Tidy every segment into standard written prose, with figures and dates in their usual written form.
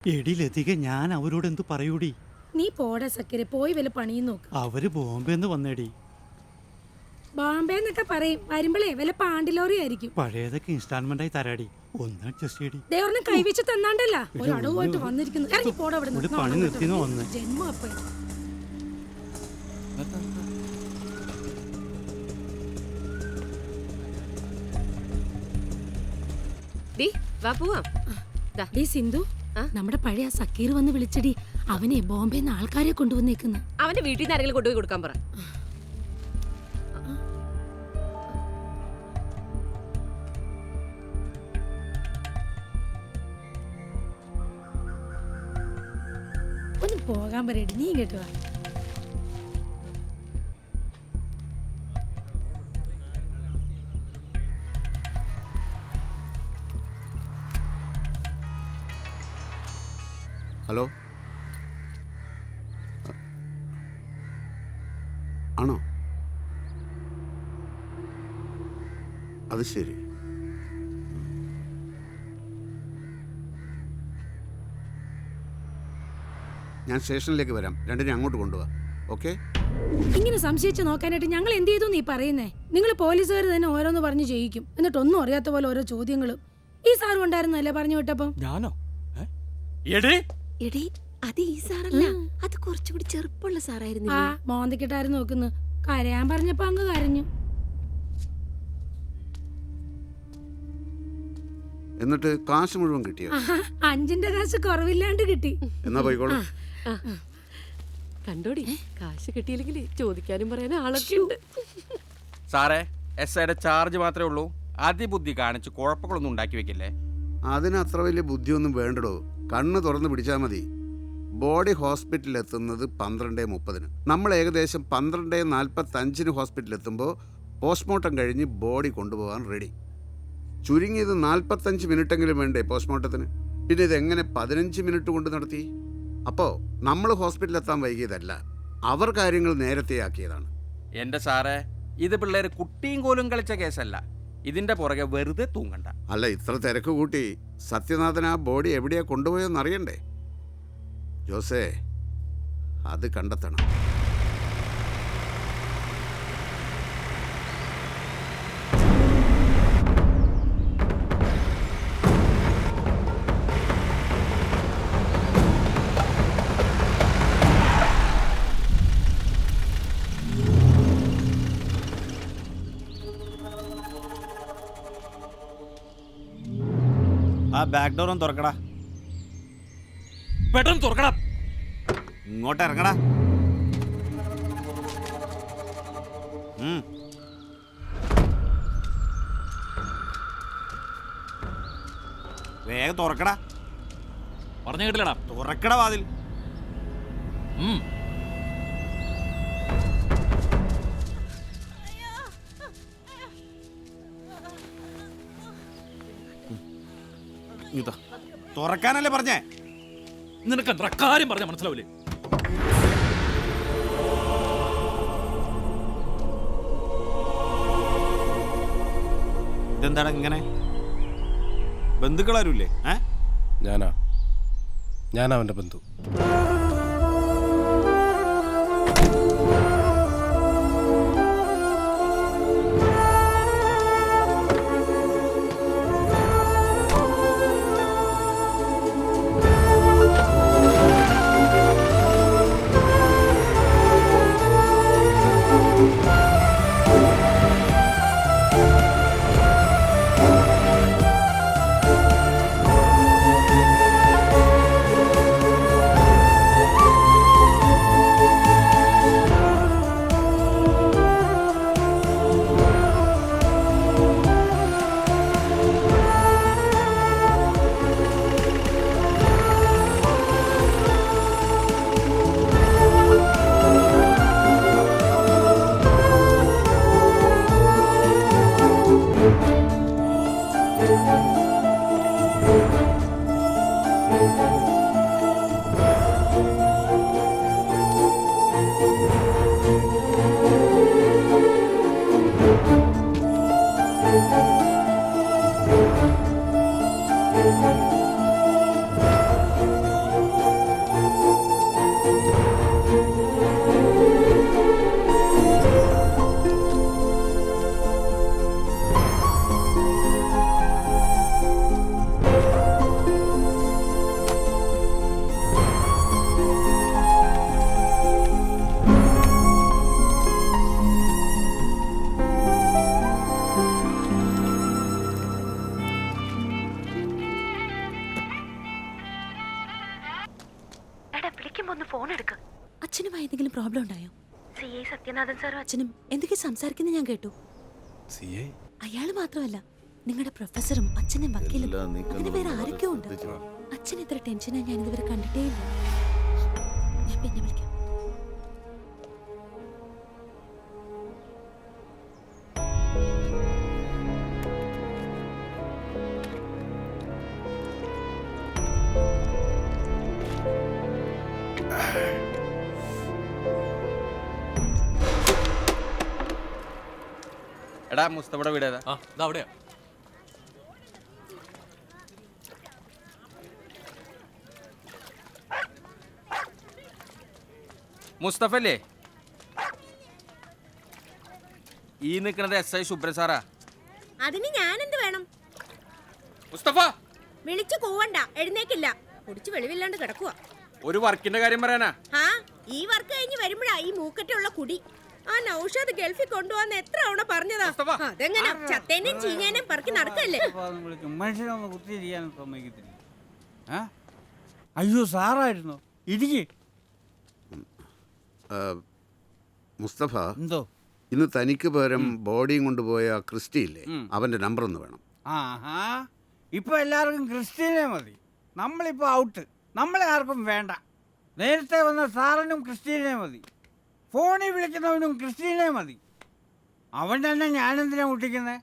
എടി ലതിക, ഞാൻ അവരോട് എന്തു പറയൂടി? നീ പോടാ സക്കരെ, പോയി വല്ല പണിയും നോക്ക്. അവര് ബോംബെന്ന് വന്നേടി. ബോംബെ എന്നൊക്കെ പറയും, വരുമ്പോഴേ വല്ല പാണ്ടിലോറി ആയിരിക്കും. പഴയതൊക്കെ ഇൻസ്റ്റാൾമെന്റ് ആയി തരാടി, ഒന്ന് അഡ്ജസ്റ്റ് ചെയ്യടി. ദേവറിനെ കൈവച്ച് തന്നാണ്ടല്ല ഒരു അടവുമായിട്ട് വന്നിരിക്കുന്നു. ഇറങ്ങി പോടാ അവിടെ ഒരു പണി നിർത്തിന്ന് വന്ന് ജന്മം അപ്പ. സിന്ധു, നമ്മുടെ പഴയ സക്കീർ വന്ന് വിളിച്ചടി. അവനെ ബോംബെന്ന് ആൾക്കാരെ കൊണ്ടുവന്നേക്കുന്നു. അവന്റെ വീട്ടിൽ നിന്ന് ആരെങ്കിലും കൊണ്ടുപോയി കൊടുക്കാൻ പറ. ഒന്ന് പോകാൻ പറയടി, നീ കേട്ടോ. ഹലോ, ആണോ? അത് ശരി. ഞാൻ സ്റ്റേഷനിലേക്ക് വരാം, രണ്ടിനെ അങ്ങോട്ട് കൊണ്ടുപോവാ. ഓക്കെ? ഇങ്ങനെ സംശയിച്ച് നോക്കാനായിട്ട് ഞങ്ങൾ എന്ത് ചെയ്തു നീ പറയുന്നേ? നിങ്ങൾ പോലീസുകാർ തന്നെ ഓരോന്ന് പറഞ്ഞു ചെയ്യിക്കും, എന്നിട്ടൊന്നും അറിയാത്ത പോലെ ഓരോ ചോദ്യങ്ങളും. ഈ സാറും ഉണ്ടായിരുന്നല്ലേ പറഞ്ഞു വിട്ടപ്പം? ഞാനോ? എടി, അത് ഈ സാറല്ല, അത് കുറച്ചുകൂടി ചെറുപ്പമുള്ള സാറായിരുന്നു. ആ മോന്തിക്കിട്ടായിരുന്നു നോക്കുന്നു. കരയാൻ പറഞ്ഞപ്പോ അങ്ങ് കരഞ്ഞു. എന്നിട്ട് കാശ് മുഴുവൻ കിട്ടിയോ? 5ന്റെ കാശ് കുറവില്ലാണ്ട് കിട്ടി. എന്നാ പോയിക്കോളൂ. കണ്ടോടി, കാശ് കിട്ടിയില്ലെങ്കിൽ ചോദിക്കാനും പറയാനും ആളൊക്കെ ഉണ്ട്. സാറേ, SIയുടെ ചാർജ് മാത്രമേ ഉള്ളൂ. അതിബുദ്ധി കാണിച്ച് കുഴപ്പങ്ങളൊന്നും ഉണ്ടാക്കി വെക്കില്ലേ. അതിന് അത്ര വലിയ ബുദ്ധിയൊന്നും വേണ്ടടോ. കണ്ണ് തുറന്ന് പിടിച്ചാൽ മതി. ബോഡി ഹോസ്പിറ്റലിൽ എത്തുന്നത് 12:30. നമ്മൾ ഏകദേശം 12:45 ഹോസ്പിറ്റലിൽ എത്തുമ്പോൾ പോസ്റ്റ്മോർട്ടം കഴിഞ്ഞ് ബോഡി കൊണ്ടുപോകാൻ റെഡി. ചുരുങ്ങിയത് 45 മിനിറ്റെങ്കിലും വേണ്ടേ പോസ്റ്റ്മോർട്ടത്തിന്? പിന്നെ ഇതെങ്ങനെ 15 മിനിറ്റ് കൊണ്ട് നടത്തി? അപ്പോൾ നമ്മൾ ഹോസ്പിറ്റലിൽ എത്താൻ വൈകിയതല്ല, അവർ കാര്യങ്ങൾ നേരത്തെയാക്കിയതാണ്. എൻ്റെ സാറേ, ഇത് പിള്ളേർ കുട്ടിയും കോലും കളിച്ച കേസല്ല. ഇതിന്റെ പുറകെ വെറുതെ തൂങ്ങണ്ട. അല്ല, ഇത്ര തിരക്ക് കൂട്ടി സത്യനാഥൻ ആ ബോഡി എവിടെയാ കൊണ്ടുപോയെന്ന് അറിയണ്ടേ? ജോസേ, അത് കണ്ടെത്തണം. ആ ബാക്ക് ഡോർ ഒന്ന് തുറക്കടാ. പെട്ടെന്ന് തുറക്കടാ. ഇങ്ങോട്ട് ഇറങ്ങടാ. വേഗം തുറക്കടാ. പറഞ്ഞു കേട്ടില്ലടാ. തുറക്കടാ വാതിൽ. ഇതാ തുറക്കാനല്ലേ പറഞ്ഞേ? നിനക്ക് എന്താ കാര്യം പറഞ്ഞ മനസ്സിലാവില്ലേ? ഇതെന്താണ് ഇങ്ങനെ? ബന്ധുക്കളാരുമില്ലേ? ഞാനാ അവന്റെ ബന്ധു. വിളിക്കുമ്പോ ഒന്ന് ഫോൺ എടുക്ക്. അച്ഛനുമായി എന്തെങ്കിലും പ്രോബ്ലം ഉണ്ടായോ? CI സത്യനാഥൻ സാറും അച്ഛനും എന്തൊക്കെ സംസാരിക്കുന്നത് ഞാൻ കേട്ടു. അയാള് മാത്രമല്ല, നിങ്ങളുടെ പ്രൊഫസറും അച്ഛനും വക്കീലും അങ്ങനെ വേറെ ആരൊക്കെയോ ഉണ്ട്. അച്ഛൻ ഇത്ര ടെൻഷനായി ഞാൻ ഇതുവരെ കണ്ടിട്ടേ ഇല്ല. ഞാൻ പിന്നെ വിളിക്കാം. എടാ മുസ്തഫയുടെ വീട് ഏതാ? അവിടെയാ. മുസ്തഫ അല്ലേ? ഈ നിൽക്കുന്നത് SI ശുഭ്രൻ സാറാ. അതിന് ഞാനെന്ത് വേണം? മുസ്തഫ വിളിച്ചു കൂവണ്ട, എഴുന്നേക്കില്ല. കുടിച്ചു വെളിവില്ലാണ്ട് കിടക്കുക. ഒരു വർക്കിന്റെ കാര്യം പറയാനാ. ആ ഈ വർക്ക് കഴിഞ്ഞ് വരുമ്പോഴാ ഈ മൂക്കറ്റുള്ള കുടി. ആ നൗഷാദ് ഗൾഫിൽ കൊണ്ടുപോകാൻ എത്ര തവണ പറഞ്ഞതാ. മുസ്തഫ. അതെങ്ങനെ ചത്തേനും ചീഞ്ഞേനും പറക്കി നടക്കല്ലേ? മനുഷ്യനൊന്ന് കുത്തിയിരിക്കാനും സമ്മതിക്കത്തില്ല. അയ്യോ സാറായിരുന്നു. ഇരിക്ക്. മുസ്തഫ, എന്തോ? ഇന്ന് തനിക്ക് പകരം ബോഡിയും കൊണ്ടുപോയ ക്രിസ്റ്റി ഇല്ലേ, അവന്റെ നമ്പർ ഒന്ന് വേണം. ആഹാ, ഇപ്പൊ എല്ലാവർക്കും ക്രിസ്റ്റീനെ മതി. നമ്മളിപ്പോ ഔട്ട്. നമ്മളെ ആർക്കും വേണ്ട. നേരത്തെ വന്ന സാറിനും ക്രിസ്റ്റീനെ മതി. ഫോണിൽ വിളിക്കുന്നവനും ക്രിസ്റ്റീനെ മതി. അവൻ തന്നെ ഞാനെന്തിനാ മുട്ടിക്കുന്നത്?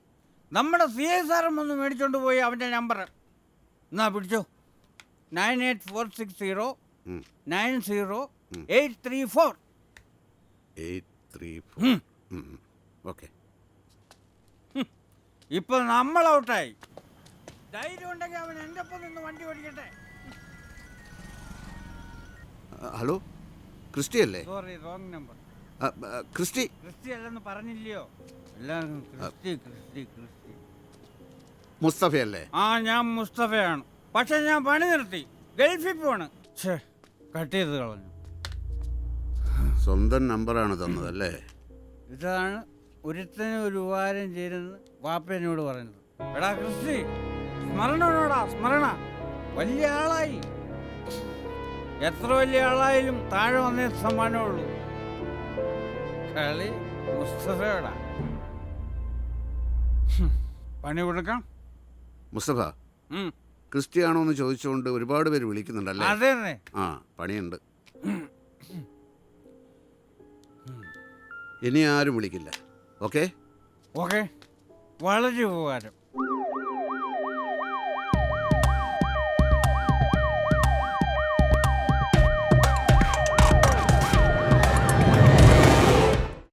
നമ്മുടെ CI സാറും ഒന്ന് മേടിച്ചോണ്ട് പോയി അവൻ്റെ നമ്പർ. എന്നാ പിടിച്ചോ. 98460 90834. 834. ഓക്കെ. ഇപ്പൊ നമ്മൾ ഔട്ടായി. ധൈര്യം ഉണ്ടെങ്കിൽ അവൻ എൻ്റെ ഒപ്പം നിന്ന് വണ്ടി ഓടിക്കട്ടെ. ഹലോ, ക്രിസ്റ്റി അല്ലേ? Sorry, wrong number. Christy Christy അല്ലെന്ന് പറഞ്ഞില്ലയോ? എല്ലാവർക്കും ക്രിസ്റ്റി ക്രിസ്റ്റി ക്രിസ്റ്റി. മുസ്തഫ അല്ലേ? ആ, ഞാൻ മുസ്തഫയാണ്. പക്ഷെ ഞാൻ പണി നിർത്തി. ഗൾഫിൽ പോണ്. കട്ട് ചെയ്ത് കളഞ്ഞു. സ്വന്തം നമ്പറാണ് തന്നതല്ലേ? ഇതാണ് ഒരുത്തന് ഒരു ഉപകാരം ചേരുന്ന് വാപ്പനോട് പറയുന്നത്. എടാ ക്രിസ്റ്റി, സ്മരണോടാ സ്മരണ. വലിയ ആളായി. എത്ര വലിയ ആളായാലും താഴെ വന്നേ സമ്മാനമുള്ളൂ. കളി മുസ്തഫയോടാ. പണി കൊടുക്കാം. മുസ്തഫ, ക്രിസ്റ്റിയാണോ എന്ന് ചോദിച്ചുകൊണ്ട് ഒരുപാട് പേര് വിളിക്കുന്നുണ്ടല്ലേ? അതെ. ആ, പണിയുണ്ട്. ഇനി ആരും വിളിക്കില്ല. ഓക്കെ ഓക്കെ, വളരെ ഉപകാരം.